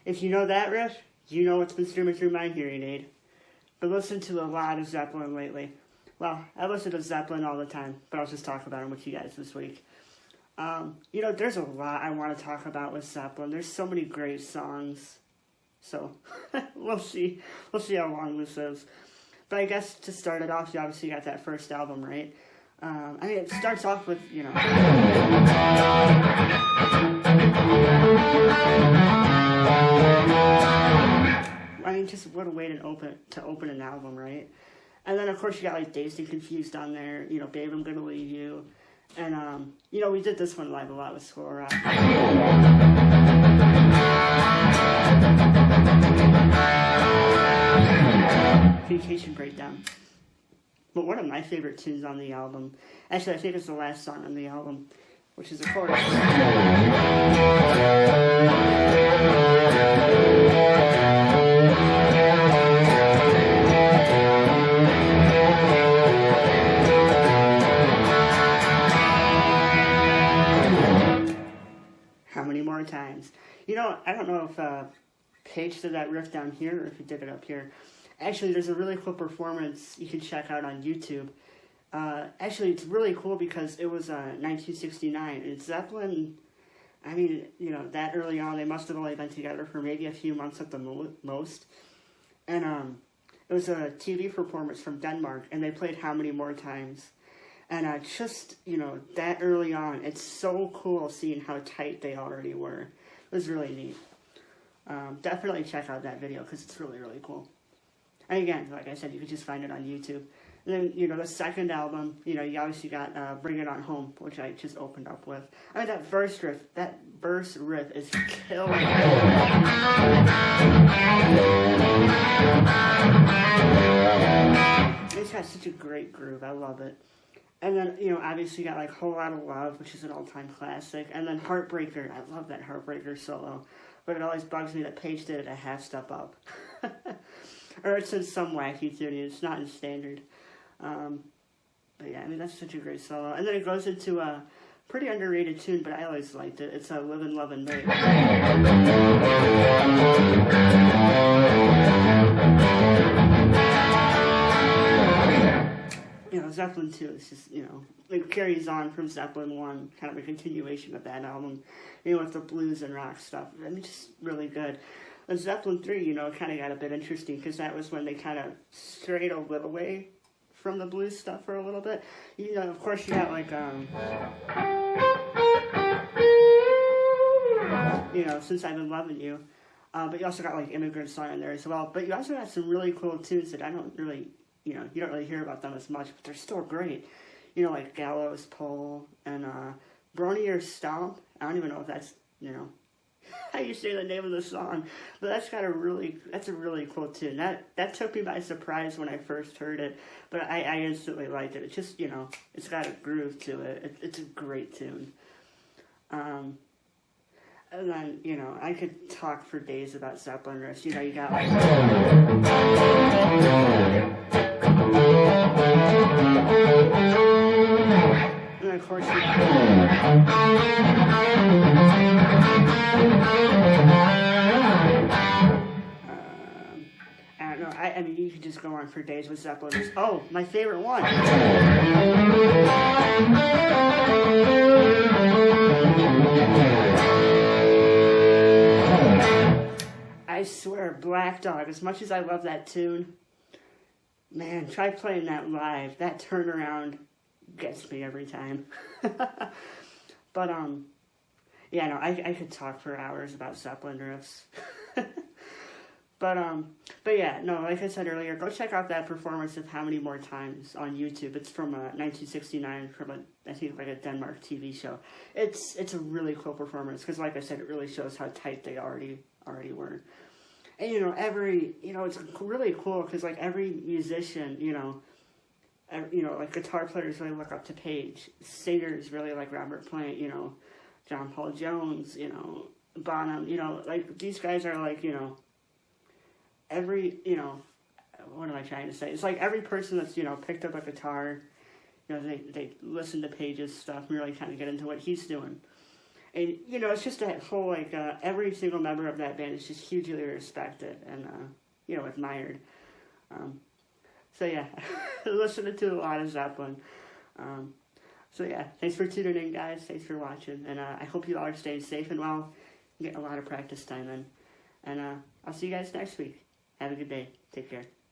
If you know that riff, you know what's been streaming through my hearing aid. But listen to a lot of Zeppelin lately. Well, I listen to Zeppelin all the time, but I'll just talk about them with you guys this week. You know, there's a lot I want to talk about with Zeppelin. There's so many great songs. So, we'll see. We'll see how long this is. But I guess to start it off, you obviously got that first album, right? I mean, it starts off with, you know... I mean, just what a way to open an album, right? And then, of course, you got, like, Dazed and Confused on there. You know, Babe, I'm Gonna Leave You. And, you know, we did this one live a lot with School Rock. Communication Breakdown. But one of my favorite tunes on the album, actually I think it's the last song on the album, which is a chorus. How many more times? You know, I don't know if Paige did that riff down here or if he did it up here. Actually, there's a really cool performance you can check out on YouTube. Actually, it's really cool because it was 1969. And Zeppelin, I mean, you know, that early on, they must have only been together for maybe a few months at the most. And it was a TV performance from Denmark, and they played How Many More Times. And just, you know, that early on, it's so cool seeing how tight they already were. It was really neat. Definitely check out that video because it's really, really cool. And again, like I said, you can just find it on YouTube. And then, you know, the second album, you know, you obviously got Bring It On Home, which I just opened up with. I mean, that verse riff is killing. It's got such a great groove. I love it. And then, you know, obviously you got, like, Whole Lotta Love, which is an all-time classic. And then Heartbreaker. I love that Heartbreaker solo. But it always bugs me that Paige did it a half step up. Or it's in some wacky tuning. It's not in standard. But yeah, I mean, that's such a great solo. And then it goes into a pretty underrated tune, but I always liked it. It's a Livin' Lovin' Mate. You know, Zeppelin 2 is just, you know, it carries on from Zeppelin 1, kind of a continuation of that album, you know, with the blues and rock stuff. I mean, just really good. And Zeppelin 3, you know, kind of got a bit interesting because that was when they kind of strayed a little away from the blues stuff for a little bit. You know, of course, you got like, you know, Since I've Been Loving You. But you also got like Immigrant Song in there as well. But you also got some really cool tunes that I don't really, you know, you don't really hear about them as much, but they're still great. You know, like Gallows Pole and Brony or Stomp. I don't even know if that's, you know, how you say the name of the song, but that's a really cool tune. That took me by surprise when I first heard it, but I instantly liked it. It's just, you know, it's got a groove to it. It's a great tune. And then, you know, I could talk for days about Zeppelin riffs. You know, you got like... And then, of course, I don't know. I mean, you could just go on for days with Zeppelin. Oh, my favorite one. I swear, Black Dog, as much as I love that tune, man, try playing that live. That turnaround gets me every time. But, yeah, no, I could talk for hours about Zeppelin riffs. But yeah, no, like I said earlier, go check out that performance of How Many More Times on YouTube. It's from 1969, from I think like a Denmark TV show. It's a really cool performance, because like I said, it really shows how tight they already were. And, you know, it's really cool, because like every musician, you know, like guitar players really look up to Paige. Singers really like Robert Plant, you know, John Paul Jones, you know, Bonham, you know, like these guys are like, you know, what am I trying to say? It's like every person that's, you know, picked up a guitar, You know, they listen to Page's stuff and really kind of get into what he's doing. And, you know, it's just that whole, like, every single member of that band is just hugely respected and, you know, admired. So, yeah, listening to a lot of Zeppelin. So, yeah, thanks for tuning in, guys. Thanks for watching. And I hope you all are staying safe and well, getting a lot of practice time in. And I'll see you guys next week. Have a good day. Take care.